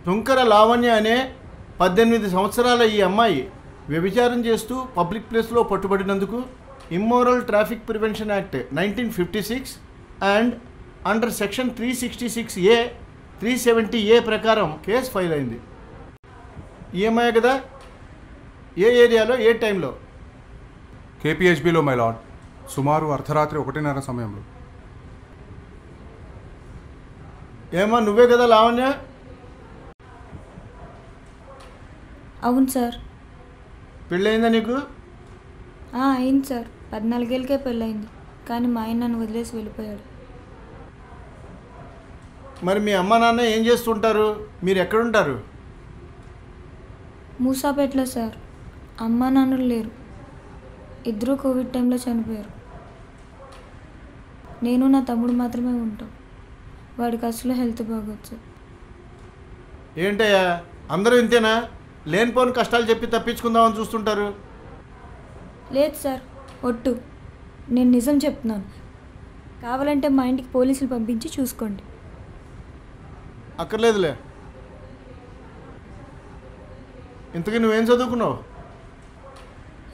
శుంకర లావణ్య అనే 18 సంవత్సరాల ఈ అమ్మాయి వ్యభిచారం చేస్తూ పబ్లిక్ ప్లేస్లో పట్టుబడినందుకు immoral traffic prevention act 1956 and under section 366A 370A ప్రకారం కేసు ఫైల్ అయింది. ఈ అమ్మాయి కదా? ఏ ఏరియాలో, ఏ టైంలో? KPHBలో మై లార్డ్, సుమారు అర్ధరాత్రి 1:30 సమయంలో. ఏమా నువ్వే కదా లావణ్య? అవును సార్. పెళ్ళయిందా నీకు? అయింది సార్. 14 ఏళ్ళకే పెళ్ళయింది. కానీ మా ఆయన నన్ను వదిలేసి వెళ్ళిపోయాడు. మరి మీ అమ్మ నాన్న ఏం చేస్తుంటారు? మీరు ఎక్కడుంటారు? మూసాపేటలో సార్. అమ్మ నాన్నలు లేరు. ఇద్దరు కోవిడ్ టైంలో చనిపోయారు. నేను నా తమ్ముడు మాత్రమే ఉంటాం. వాడికి అసలు హెల్త్ బాగోదు సార్. ఏంటయ్యా అందరూ ఇంతేనా? లేనిపోని కష్టాలు చెప్పి తప్పించుకుందామని చూస్తుంటారు. లేదు సార్, ఒట్టు. నేను నిజం చెప్తున్నాను. కావాలంటే మా ఇంటికి పోలీసులు పంపించి చూసుకోండి. అక్కర్లేదులే. ఇంతకీ నువ్వేం చదువుకున్నావు?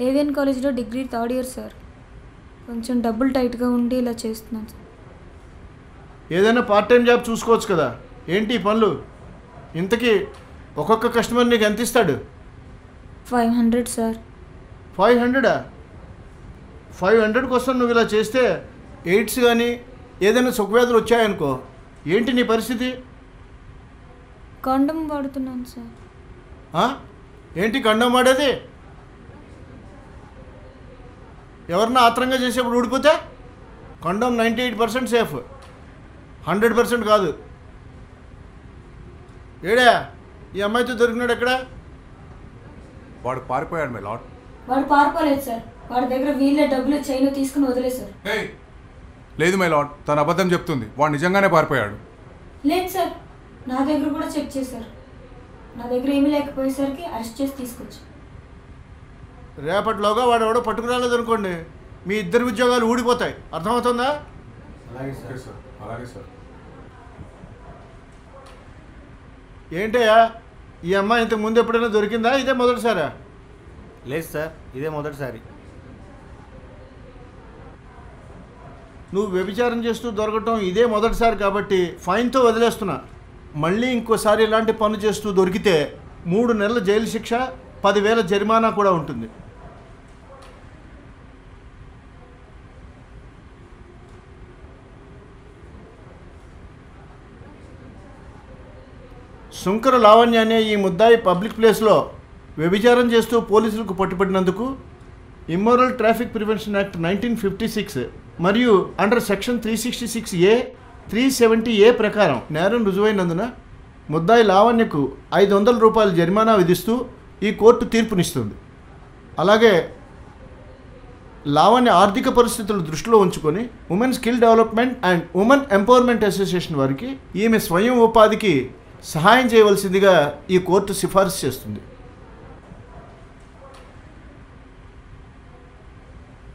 ఏవిఎన్ కాలేజ్లో డిగ్రీ 3rd ఇయర్ సార్. కొంచెం డబ్బులు టైట్గా ఉండి ఇలా చేస్తున్నాను సార్. ఏదైనా పార్ట్ టైం జాబ్ చూసుకోవచ్చు కదా. ఏంటి ఈ పనులు? ఇంతకీ ఒక్కొక్క కస్టమర్ నీకు ఎంత ఇస్తాడు? 500 సార్. 500? 500 కోసం నువ్వు ఇలా చేస్తే ఎయిడ్స్ కానీ ఏదైనా సుఖవ్యాధులు వచ్చాయనుకో, ఏంటి నీ పరిస్థితి? కాండమ్ వాడుతున్నాను సార్. ఏంటి కండం వాడేది? ఎవరన్నా ఆత్రంగా చేసేప్పుడు ఊడిపోతే? కండం 98% సేఫ్, 100% కాదు. ఏడా ఈ అమ్మాయితో దొరికినాడు ఎక్కడ? వాడు పారిపోయాడు మై లార్డ్. వాడు పారిపోలేదు సార్. వాడి దగ్గర వీళ్ళే డబ్బులు చైన్ తీసుకుని వదిలేశారు. లేదు మై లార్డ్, తను అబద్ధం చెప్తుంది. వాడు నిజంగానే పారిపోయాడు. లేదు సార్, నా దగ్గర కూడా చెక్ చేశారు. నా దగ్గర ఏమీ లేకపోయేసరికి అరెస్ట్ చేసి తీసుకొచ్చి. రేపటిలోగా వాడు ఎవడో పట్టుకురాలేదు అనుకోండి, మీ ఇద్దరు ఉద్యోగాలు ఊడిపోతాయి. అర్థమవుతుందా? అలాగే సార్. అలాగే సార్. ఏంటయ్యా ఈ అమ్మాయి ఇంతకు ముందు ఎప్పుడైనా దొరికిందా? ఇదే మొదటిసారా? లేదు సార్, ఇదే మొదటిసారి. నువ్వు వ్యభిచారం చేస్తూ దొరకటం ఇదే మొదటిసారి కాబట్టి ఫైన్తో వదిలేస్తున్నా. మళ్ళీ ఇంకోసారి ఇలాంటి పనులు చేస్తూ దొరికితే 3 నెలల జైలు శిక్ష, 10,000 జరిమానా కూడా ఉంటుంది. శుంకర లావణ్య అనే ఈ ముద్దాయి పబ్లిక్ ప్లేస్లో వ్యభిచారం చేస్తూ పోలీసులకు పట్టుబడినందుకు ఇమ్మోరల్ ట్రాఫిక్ ప్రివెన్షన్ యాక్ట్ 1956 మరియు అండర్ సెక్షన్ 366A 370A ప్రకారం నేరం రుజువైనందున ముద్దాయి లావణ్యకు 500 రూపాయల జరిమానా విధిస్తూ ఈ కోర్టు తీర్పునిస్తుంది. అలాగే లావణ్య ఆర్థిక పరిస్థితులు దృష్టిలో ఉంచుకొని women skill development and women empowerment association వారికి ఈమె స్వయం ఉపాధికి సహాయం చేయవలసిందిగా ఈ కోర్టు సిఫారసు చేస్తుంది.